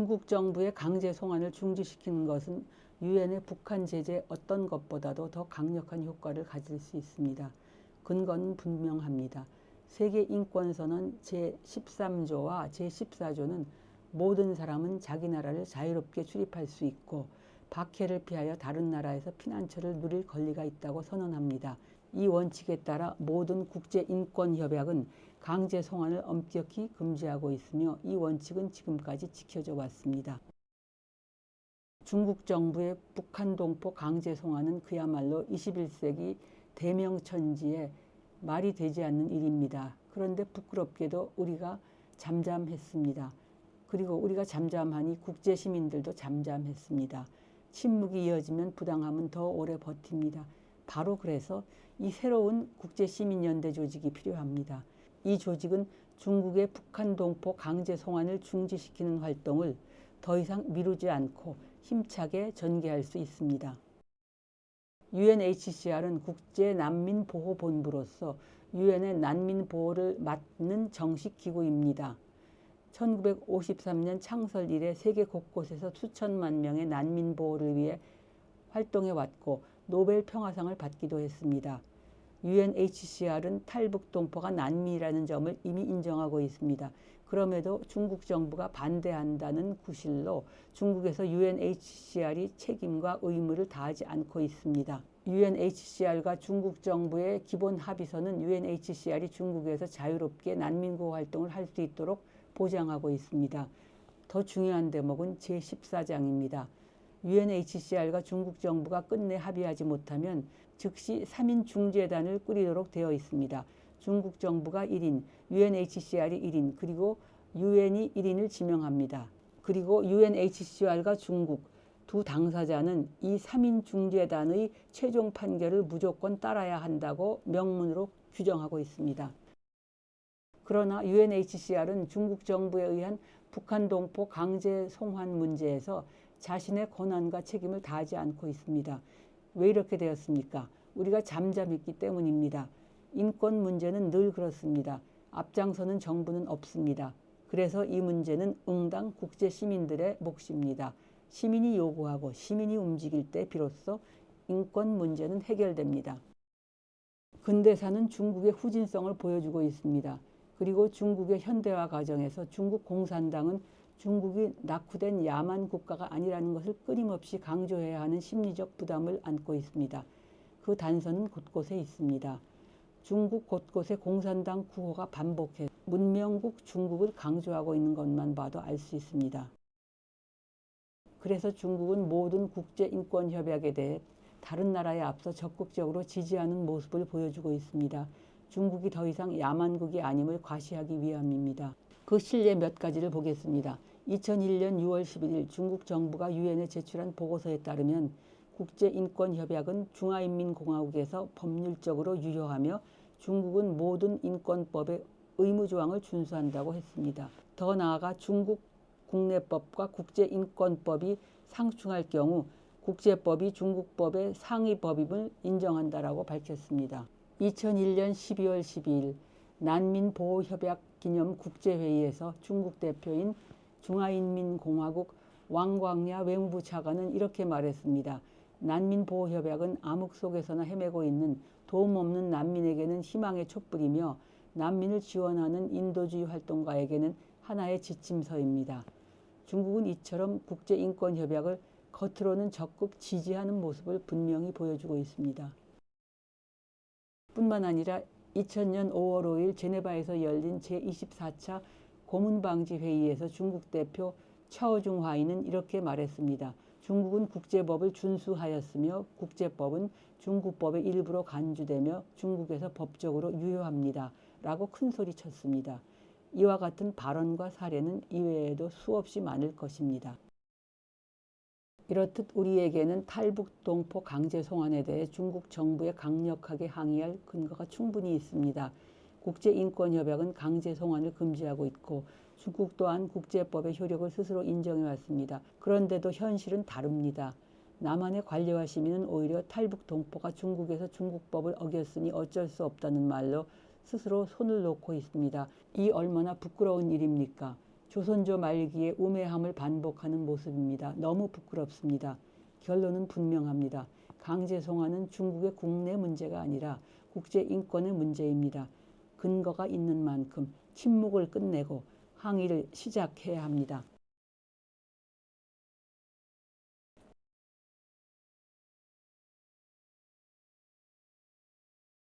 중국 정부의 강제 송환을 중지시키는 것은 유엔의 북한 제재 어떤 것보다도 더 강력한 효과를 가질 수 있습니다. 근거는 분명합니다. 세계인권선언 제13조와 제14조는 모든 사람은 자기 나라를 자유롭게 출입할 수 있고 박해를 피하여 다른 나라에서 피난처를 누릴 권리가 있다고 선언합니다. 이 원칙에 따라 모든 국제인권협약은 강제 송환을 엄격히 금지하고 있으며 이 원칙은 지금까지 지켜져 왔습니다. 중국 정부의 북한 동포 강제 송환은 그야말로 21세기 대명천지에 말이 되지 않는 일입니다. 그런데 부끄럽게도 우리가 잠잠했습니다. 그리고 우리가 잠잠하니 국제 시민들도 잠잠했습니다. 침묵이 이어지면 부당함은 더 오래 버팁니다. 바로 그래서 이 새로운 국제시민연대 조직이 필요합니다. 이 조직은 중국의 북한 동포 강제 송환을 중지시키는 활동을 더 이상 미루지 않고 힘차게 전개할 수 있습니다. UNHCR은 국제난민보호본부로서 유엔의 난민 보호를 맡는 정식 기구입니다. 1953년 창설 이래 세계 곳곳에서 수천만 명의 난민 보호를 위해 활동해 왔고 노벨 평화상을 받기도 했습니다. UNHCR은 탈북 동포가 난민이라는 점을 이미 인정하고 있습니다. 그럼에도 중국 정부가 반대한다는 구실로 중국에서 UNHCR이 책임과 의무를 다하지 않고 있습니다. UNHCR과 중국 정부의 기본 합의서는 UNHCR이 중국에서 자유롭게 난민 구호 활동을 할 수 있도록 보장하고 있습니다. 더 중요한 대목은 제14장입니다. UNHCR과 중국 정부가 끝내 합의하지 못하면 즉시 3인 중재단을 꾸리도록 되어 있습니다. 중국 정부가 1인, UNHCR이 1인, 그리고 UN이 1인을 지명합니다. 그리고 UNHCR과 중국 두 당사자는 이 3인 중재단의 최종 판결을 무조건 따라야 한다고 명문으로 규정하고 있습니다. 그러나 UNHCR은 중국 정부에 의한 북한 동포 강제 송환 문제에서 자신의 권한과 책임을 다하지 않고 있습니다. 왜 이렇게 되었습니까? 우리가 잠잠했기 때문입니다. 인권 문제는 늘 그렇습니다. 앞장서는 정부는 없습니다. 그래서 이 문제는 응당 국제 시민들의 몫입니다. 시민이 요구하고 시민이 움직일 때 비로소 인권 문제는 해결됩니다. 근대사는 중국의 후진성을 보여주고 있습니다. 그리고 중국의 현대화 과정에서 중국 공산당은 중국이 낙후된 야만 국가가 아니라는 것을 끊임없이 강조해야 하는 심리적 부담을 안고 있습니다. 그 단서는 곳곳에 있습니다. 중국 곳곳에 공산당 구호가 반복해 문명국 중국을 강조하고 있는 것만 봐도 알 수 있습니다. 그래서 중국은 모든 국제인권협약에 대해 다른 나라에 앞서 적극적으로 지지하는 모습을 보여주고 있습니다. 중국이 더 이상 야만국이 아님을 과시하기 위함입니다. 그 실례 몇 가지를 보겠습니다. 2001년 6월 11일 중국 정부가 유엔에 제출한 보고서에 따르면 국제인권협약은 중화인민공화국에서 법률적으로 유효하며 중국은 모든 인권법의 의무조항을 준수한다고 했습니다. 더 나아가 중국 국내법과 국제인권법이 상충할 경우 국제법이 중국법의 상위법임을 인정한다라고 밝혔습니다. 2001년 12월 12일 난민보호협약 기념 국제회의에서 중국 대표인 중화인민공화국 왕광야 외무부 차관은 이렇게 말했습니다. 난민보호협약은 암흑 속에서나 헤매고 있는 도움 없는 난민에게는 희망의 촛불이며 난민을 지원하는 인도주의 활동가에게는 하나의 지침서입니다. 중국은 이처럼 국제인권협약을 겉으로는 적극 지지하는 모습을 분명히 보여주고 있습니다. 뿐만 아니라 2000년 5월 5일 제네바에서 열린 제24차 고문방지회의에서 중국 대표 차오중화이는 이렇게 말했습니다. 중국은 국제법을 준수하였으며 국제법은 중국법의 일부로 간주되며 중국에서 법적으로 유효합니다. 라고 큰소리쳤습니다. 이와 같은 발언과 사례는 이외에도 수없이 많을 것입니다. 이렇듯 우리에게는 탈북 동포 강제 송환에 대해 중국 정부에 강력하게 항의할 근거가 충분히 있습니다. 국제인권협약은 강제 송환을 금지하고 있고 중국 또한 국제법의 효력을 스스로 인정해 왔습니다. 그런데도 현실은 다릅니다. 남한의 관료와 시민은 오히려 탈북 동포가 중국에서 중국법을 어겼으니 어쩔 수 없다는 말로 스스로 손을 놓고 있습니다. 이 얼마나 부끄러운 일입니까? 조선조 말기에 우매함을 반복하는 모습입니다. 너무 부끄럽습니다. 결론은 분명합니다. 강제 송환은 중국의 국내 문제가 아니라 국제 인권의 문제입니다. 근거가 있는 만큼 침묵을 끝내고 항의를 시작해야 합니다.